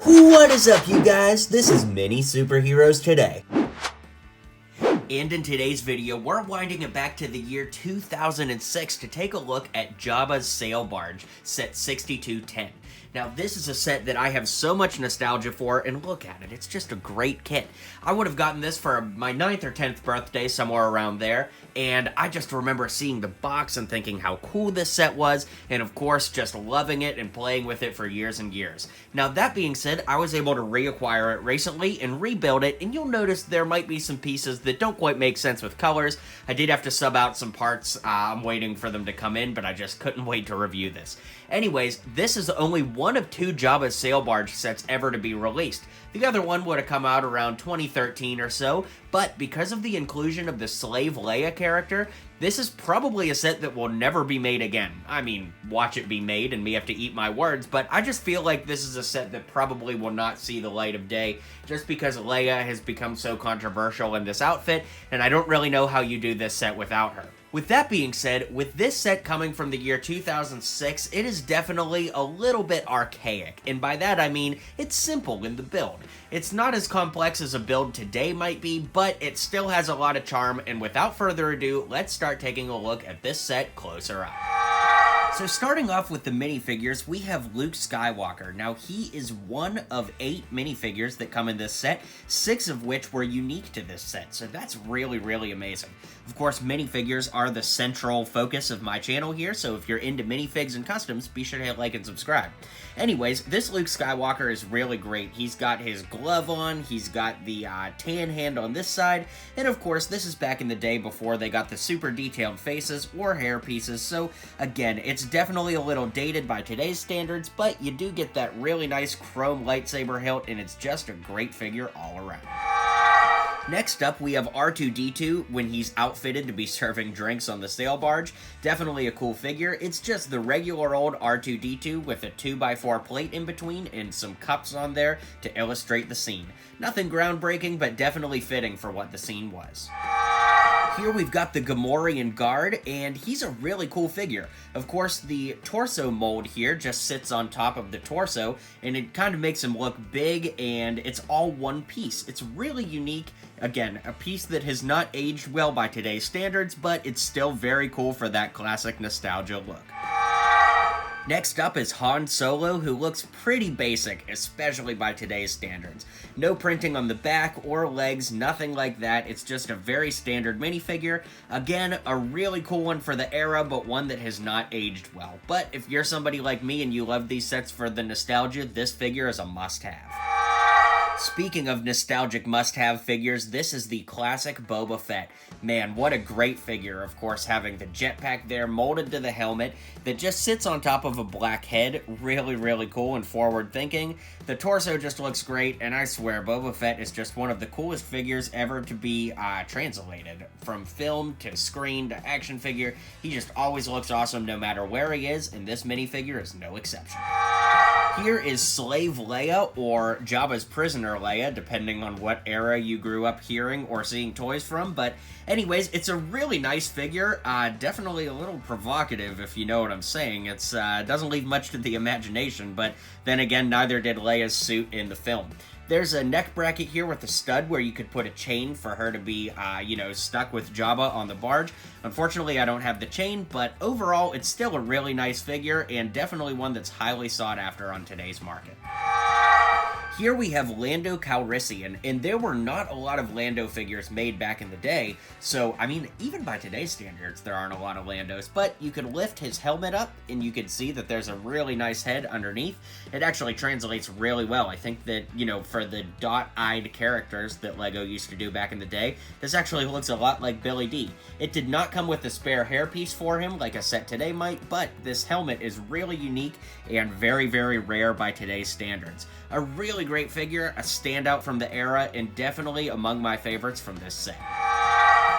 What is up, you guys? This is MiniSuperHeroes Today. And in today's video, we're winding it back to the year 2006 to take a look at JABBA'S Sail Barge, set 6210. Now, this is a set that I have so much nostalgia for, and look at it, it's just a great kit. I would have gotten this for my 9th or 10th birthday, somewhere around there, and I just remember seeing the box and thinking how cool this set was, and of course, just loving it and playing with it for years and years. Now, that being said, I was able to reacquire it recently and rebuild it, and you'll notice there might be some pieces that don't quite make sense with colors. I did have to sub out some parts. I'm waiting for them to come in, but I just couldn't wait to review this. Anyways, this is only one of 2 JABBA'S Sail Barge sets ever to be released. The other one would have come out around 2013 or so, but because of the inclusion of the Slave Leia character, this is probably a set that will never be made again. I mean, watch it be made and me have to eat my words, but I just feel like this is a set that probably will not see the light of day just because Leia has become so controversial in this outfit, and I don't really know how you do this set without her. With that being said, with this set coming from the year 2006, it is definitely a little bit archaic, and by that I mean it's simple in the build. It's not as complex as a build today might be, but it still has a lot of charm, and without further ado, let's start taking a look at this set closer up. So starting off with the minifigures, we have Luke Skywalker. Now he is one of 8 minifigures that come in this set, 6 of which were unique to this set, so that's really amazing. Of course, minifigures are the central focus of my channel here, so if you're into minifigs and customs, be sure to hit like and subscribe. Anyways, this Luke Skywalker is really great. He's got his glove on, he's got the tan hand on this side, and of course, this is back in the day before they got the super detailed faces or hair pieces, so again, it's definitely a little dated by today's standards, but you do get that really nice chrome lightsaber hilt, and it's just a great figure all around. Next up, we have R2-D2 when he's outfitted to be serving drinks on the sail barge. Definitely a cool figure. It's just the regular old R2-D2 with a 2x4 plate in between and some cups on there to illustrate the scene. Nothing groundbreaking, but definitely fitting for what the scene was. Here we've got the Gamorrean Guard, and he's a really cool figure. Of course, the torso mold here just sits on top of the torso, and it kind of makes him look big, and it's all one piece. It's really unique. Again, a piece that has not aged well by today's standards, but it's still very cool for that classic nostalgia look. Next up is Han Solo, who looks pretty basic, especially by today's standards. No printing on the back or legs, nothing like that. It's just a very standard minifigure. Again, a really cool one for the era, but one that has not aged well. But if you're somebody like me and you love these sets for the nostalgia, this figure is a must-have. Speaking of nostalgic must-have figures, this is the classic Boba Fett. Man, what a great figure, of course, having the jetpack there molded to the helmet that just sits on top of a black head. Really cool and forward-thinking. The torso just looks great, and I swear, Boba Fett is just one of the coolest figures ever to be translated. From film to screen to action figure, he just always looks awesome no matter where he is, and this minifigure is no exception. Here is Slave Leia, or Jabba's Prisoner Leia, depending on what era you grew up hearing or seeing toys from, but anyways, it's a really nice figure, definitely a little provocative if you know what I'm saying. It's doesn't leave much to the imagination, but then again, neither did Leia's suit in the film. There's a neck bracket here with a stud where you could put a chain for her to be, stuck with Jabba on the barge. Unfortunately, I don't have the chain, but overall, it's still a really nice figure and definitely one that's highly sought after on today's market. Here we have Lando Calrissian, and there were not a lot of Lando figures made back in the day, so, I mean, even by today's standards, there aren't a lot of Landos, but you could lift his helmet up, and you could see that there's a really nice head underneath. It actually translates really well. I think that, for the dot-eyed characters that LEGO used to do back in the day, this actually looks a lot like Billy D. It did not come with a spare hairpiece for him, like a set today might, but this helmet is really unique and very rare by today's standards. A really great figure, a standout from the era, and definitely among my favorites from this set.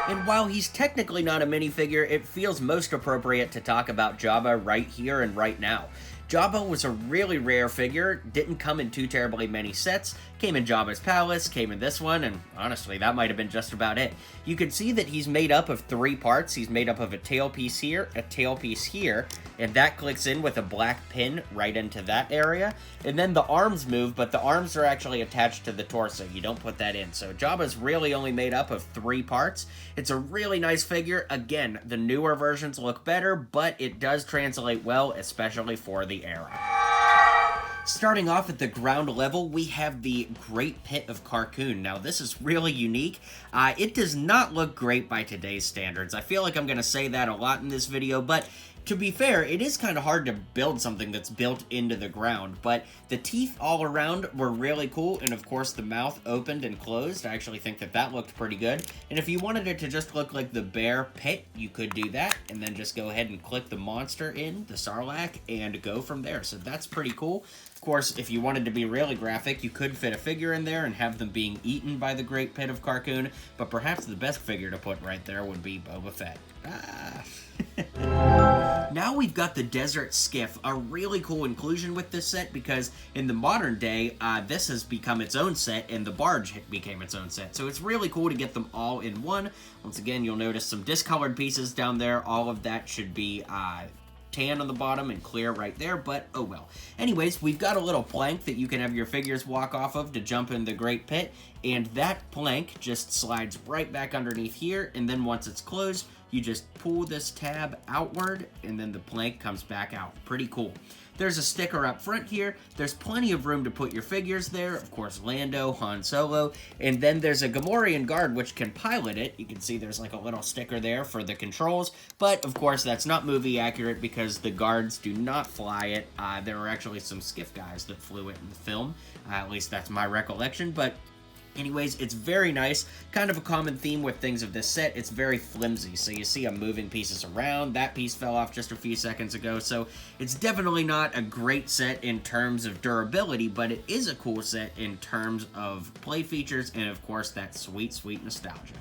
And while he's technically not a minifigure, it feels most appropriate to talk about Jabba right here and right now. Jabba was a really rare figure, didn't come in too terribly many sets, came in Jabba's Palace, came in this one, and honestly, that might have been just about it. You can see that he's made up of 3 parts. He's made up of a tailpiece here, a tailpiece here, and that clicks in with a black pin right into that area. And then the arms move, but the arms are actually attached to the torso. You don't put that in. So Jabba's really only made up of 3 parts. It's a really nice figure. Again, the newer versions look better, but it does translate well, especially for the era. Starting off at the ground level, we have the Great Pit of Carkoon. Now, this is really unique. It does not look great by today's standards. I feel like I'm going to say that a lot in this video, but to be fair, it is kind of hard to build something that's built into the ground, but the teeth all around were really cool, and of course the mouth opened and closed. I actually think that that looked pretty good, and if you wanted it to just look like the bear pit, you could do that, and then just go ahead and click the monster in, the Sarlacc, and go from there, so that's pretty cool. Of course, if you wanted to be really graphic, you could fit a figure in there and have them being eaten by the Great Pit of Carkoon, but perhaps the best figure to put right there would be Boba Fett. Now we've got the Desert Skiff, a really cool inclusion with this set because in the modern day, this has become its own set and the Barge became its own set. So it's really cool to get them all in one. Once again, you'll notice some discolored pieces down there. All of that should be tan on the bottom and clear right there, but oh well. Anyways, we've got a little plank that you can have your figures walk off of to jump in the Great Pit, and that plank just slides right back underneath here, and then once it's closed, you just pull this tab outward, and then the plank comes back out. Pretty cool. There's a sticker up front here. There's plenty of room to put your figures there. Of course, Lando, Han Solo, and then there's a Gamorrean guard which can pilot it. You can see there's like a little sticker there for the controls, but of course that's not movie accurate because the guards do not fly it. There were actually some skiff guys that flew it in the film. At least that's my recollection, but anyways, it's very nice. Kind of a common theme with things of this set. It's very flimsy, so you see I'm moving pieces around. That piece fell off just a few seconds ago, so it's definitely not a great set in terms of durability, but it is a cool set in terms of play features and, of course, that sweet, sweet nostalgia.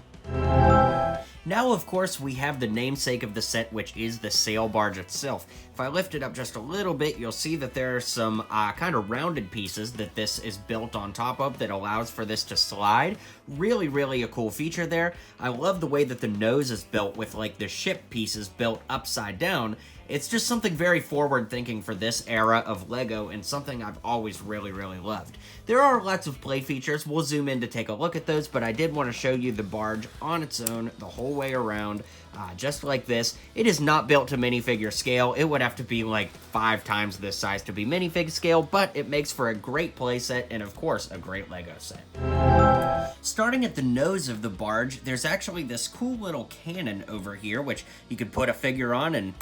Now, of course, we have the namesake of the set, which is the sail barge itself. If I lift it up just a little bit, you'll see that there are some kind of rounded pieces that this is built on top of that allows for this to slide. Really, really a cool feature there. I love the way that the nose is built with, like, the ship pieces built upside down. It's just something very forward-thinking for this era of LEGO and something I've always really, really loved. There are lots of play features. We'll zoom in to take a look at those, but I did want to show you the barge on its own the whole way around, just like this. It is not built to minifigure scale. It would have to be like 5 times this size to be minifig scale, but it makes for a great play set and, of course, a great LEGO set. Starting at the nose of the barge, there's actually this cool little cannon over here, which you could put a figure on and,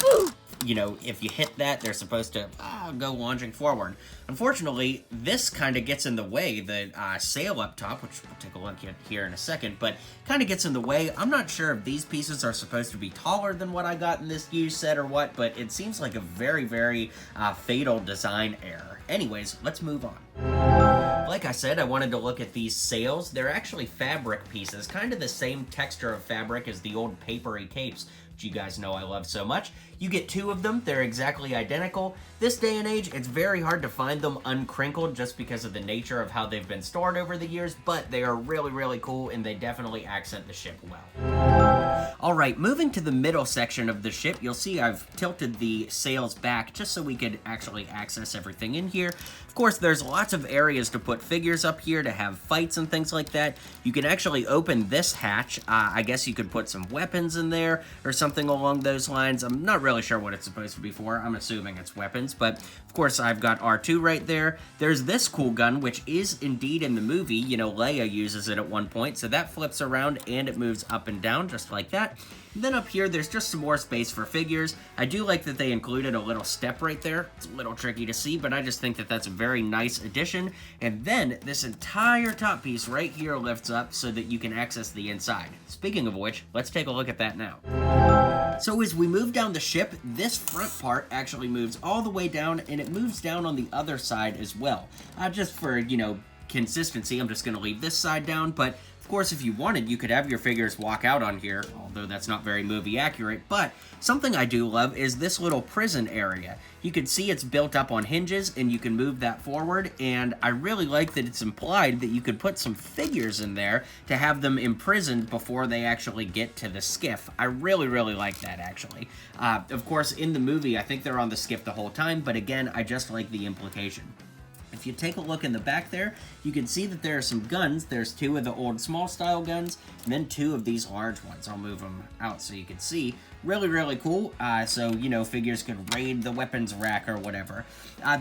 you know, if you hit that, they're supposed to go launching forward. Unfortunately, this kind of gets in the way. The sail up top, which we'll take a look at here in a second, but kind of gets in the way. I'm not sure if these pieces are supposed to be taller than what I got in this used set or what, but it seems like a very, very fatal design error. Anyways, let's move on. Like I said, I wanted to look at these sails. They're actually fabric pieces, kind of the same texture of fabric as the old papery capes, which you guys know I love so much. You get 2 of them. They're exactly identical. This day and age, it's very hard to find them uncrinkled just because of the nature of how they've been stored over the years, but they are really, really cool, and they definitely accent the ship well. Alright, moving to the middle section of the ship, you'll see I've tilted the sails back just so we could actually access everything in here. Of course, there's lots of areas to put figures up here to have fights and things like that. You can actually open this hatch. I guess you could put some weapons in there or something along those lines. I'm not really sure what it's supposed to be for. I'm assuming it's weapons, but of course I've got R2 right there. There's this cool gun, which is indeed in the movie. You know, Leia uses it at one point, so that flips around and it moves up and down just like that. And then up here, there's just some more space for figures. I do like that they included a little step right there. It's a little tricky to see, but I just think that that's a very nice addition. And then this entire top piece right here lifts up so that you can access the inside. Speaking of which, let's take a look at that now. So as we move down the ship, this front part actually moves all the way down, and it moves down on the other side as well. Just for, you know, consistency, I'm just going to leave this side down, but of course, if you wanted, you could have your figures walk out on here, although that's not very movie accurate, but something I do love is this little prison area. You can see it's built up on hinges, and you can move that forward, and I really like that it's implied that you could put some figures in there to have them imprisoned before they actually get to the skiff. I really, really like that, actually. Of course, in the movie, I think they're on the skiff the whole time, but again, I just like the implication. If you take a look in the back there, you can see that there are some guns. There's 2 of the old small style guns, and then 2 of these large ones. I'll move them out so you can see. Really, really cool. So, you know, figures could raid the weapons rack or whatever.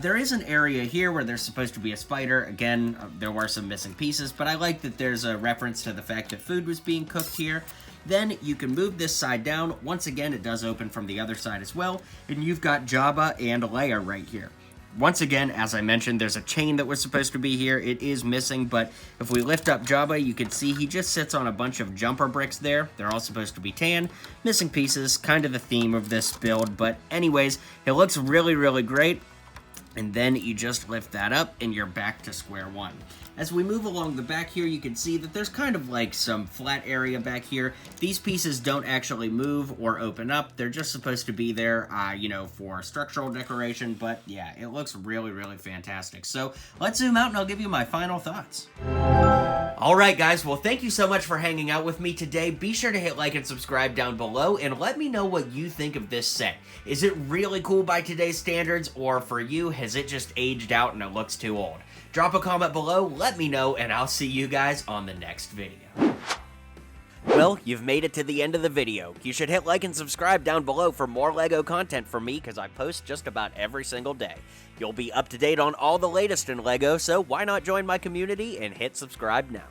There is an area here where there's supposed to be a spider. Again, there were some missing pieces, but I like that there's a reference to the fact that food was being cooked here. Then you can move this side down. Once again, it does open from the other side as well, and you've got Jabba and Leia right here. Once again, as I mentioned, there's a chain that was supposed to be here. It is missing, but if we lift up Jabba, you can see he just sits on a bunch of jumper bricks there. They're all supposed to be tan. Missing pieces, kind of the theme of this build, but anyways, it looks really, really great. And then you just lift that up, and you're back to square one. As we move along the back here, you can see that there's kind of like some flat area back here. These pieces don't actually move or open up. They're just supposed to be there, you know, for structural decoration. But yeah, it looks really, really fantastic. So let's zoom out and I'll give you my final thoughts. Alright guys, well thank you so much for hanging out with me today. Be sure to hit like and subscribe down below and let me know what you think of this set. Is it really cool by today's standards, or for you, has it just aged out and it looks too old? Drop a comment below, let me know, and I'll see you guys on the next video. Well, you've made it to the end of the video. You should hit like and subscribe down below for more LEGO content from me, because I post just about every single day. You'll be up to date on all the latest in LEGO, so why not join my community and hit subscribe now.